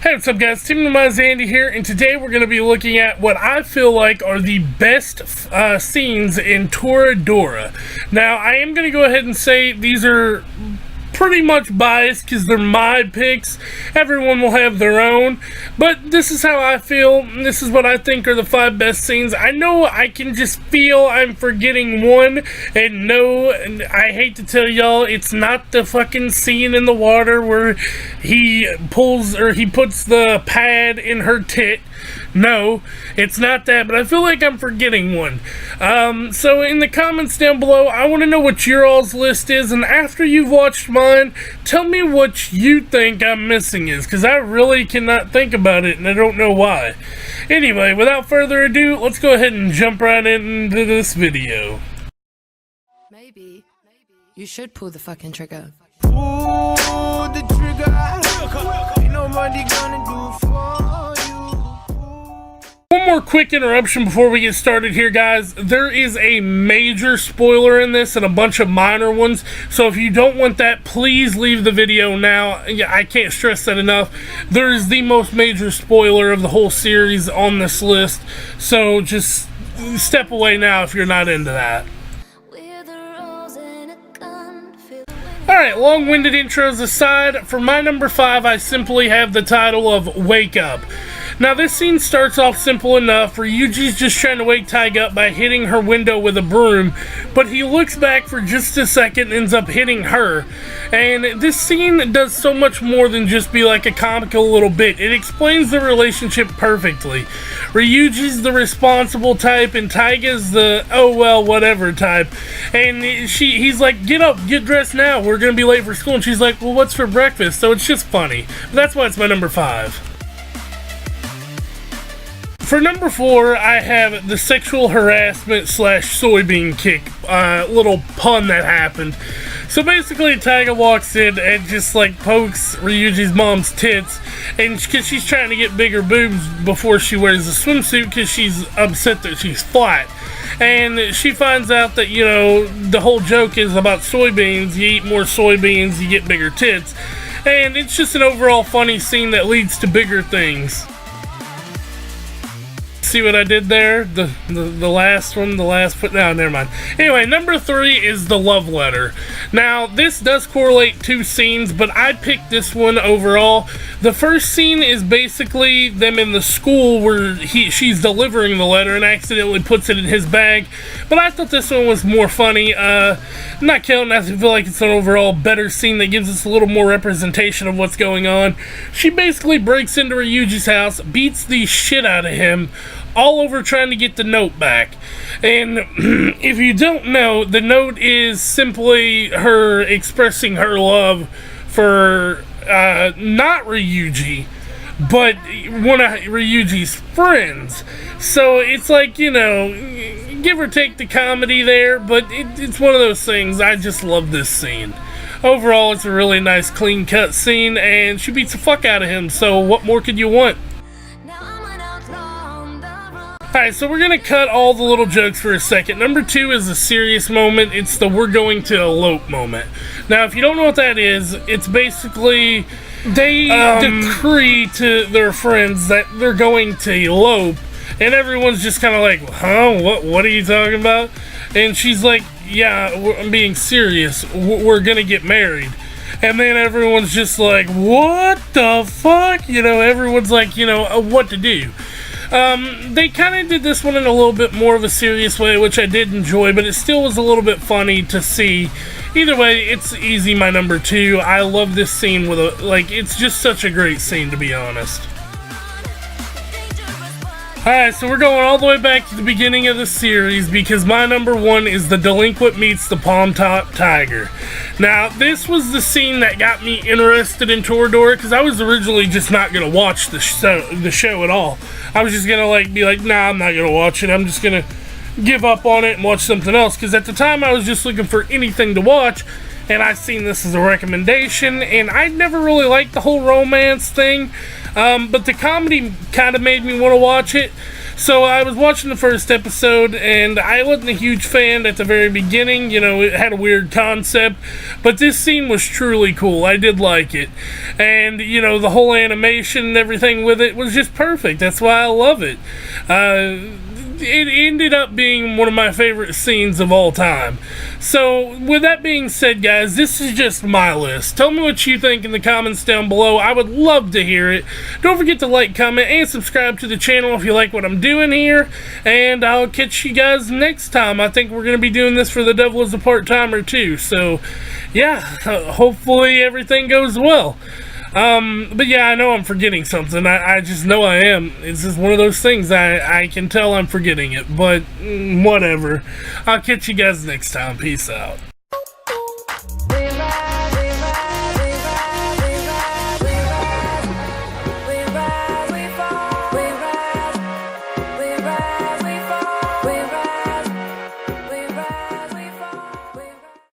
Hey, what's up guys, TeamDemise Andy here, and today we're going to be looking at what I feel like are the best scenes in Toradora. Now, I am going to go ahead and say these are pretty much biased because they're my picks. Everyone will have their own, but this is how I feel. This is what I think are the 5 best scenes. I know I can just feel I'm forgetting one, and no, I hate to tell y'all, it's not the fucking scene in the water where he puts the pad in her tit. No, it's not that, but I feel like I'm forgetting one. So in the comments down below, I want to know what your all's list is, and after you've watched mine, tell me what you think I'm missing is, because I really cannot think about it, and I don't know why. Anyway, without further ado, let's go ahead and jump right into this video. Maybe you should pull the fucking trigger. Pull the trigger. Ain't nobody gonna do for you. One more quick interruption before we get started here, guys. There is a major spoiler in this and a bunch of minor ones, so if you don't want that, please leave the video now. I can't stress that enough. There is the most major spoiler of the whole series on this list, so just step away now if you're not into that. Alright, long-winded intros aside, for my number 5, I simply have the title of Wake Up. Now, this scene starts off simple enough. Ryuji's just trying to wake Taiga up by hitting her window with a broom, but he looks back for just a second and ends up hitting her. And this scene does so much more than just be like a comical little bit. It explains the relationship perfectly. Ryuji's the responsible type, and Taiga's the oh well whatever type. And he's like, get up, get dressed now, we're gonna be late for school. And she's like, well, what's for breakfast? So it's just funny. That's why it's my number 5. For number 4, I have the sexual harassment / soybean cake little pun that happened. So basically, Taiga walks in and just like pokes Ryuji's mom's tits, and because she's trying to get bigger boobs before she wears a swimsuit because she's upset that she's flat. And she finds out that, you know, the whole joke is about soybeans. You eat more soybeans, you get bigger tits. And it's just an overall funny scene that leads to bigger things. See what I did there? The last one, no, never mind. Anyway, number 3 is the love letter. Now, this does correlate 2 scenes, but I picked this one overall. The first scene is basically them in the school where she's delivering the letter and accidentally puts it in his bag. But I thought this one was more funny. Not counting, I feel like it's an overall better scene that gives us a little more representation of what's going on. She basically breaks into Ryuji's house, beats the shit out of him, all over trying to get the note back. And if you don't know, the note is simply her expressing her love for not Ryuji, but one of Ryuji's friends. So it's like, you know, give or take the comedy there, but it's one of those things. I just love this scene. Overall, it's a really nice clean cut scene, and she beats the fuck out of him, so what more could you want? Alright, so we're gonna cut all the little jokes for a second. Number 2 is a serious moment. It's the we're going to elope moment. Now, if you don't know what that is, it's basically they decree to their friends that they're going to elope, and everyone's just kind of like, huh, what are you talking about? And she's like, yeah, I'm being serious, we're gonna get married. And then everyone's just like, what the fuck? You know, everyone's like, you know, what to do. They kind of did this one in a little bit more of a serious way, which I did enjoy, but it still was a little bit funny to see. Either way, it's easy my number 2. I love this scene with it's just such a great scene, to be honest. Alright, so we're going all the way back to the beginning of the series because my number 1 is the Delinquent meets the Palmtop tiger. Now, this was the scene that got me interested in Toradora because I was originally just not going to watch the show at all. I was just going to be like, nah, I'm not going to watch it. I'm just going to give up on it and watch something else, because at the time I was just looking for anything to watch, and I've seen this as a recommendation, and I never really liked the whole romance thing, but the comedy kind of made me want to watch it. So I was watching the first episode, and I wasn't a huge fan at the very beginning. You know, it had a weird concept, but this scene was truly cool. I did like it. And, you know, the whole animation and everything with it was just perfect. That's why I love it. It ended up being one of my favorite scenes of all time. So, with that being said, guys, this is just my list. Tell me what you think in the comments down below. I would love to hear it. Don't forget to like, comment, and subscribe to the channel if you like what I'm doing here. And I'll catch you guys next time. I think we're going to be doing this for The Devil is a Part-Timer too. So, yeah, hopefully everything goes well. But yeah, I know I'm forgetting something. I just know I am. It's just one of those things. I can tell I'm forgetting it. But whatever. I'll catch you guys next time. Peace out.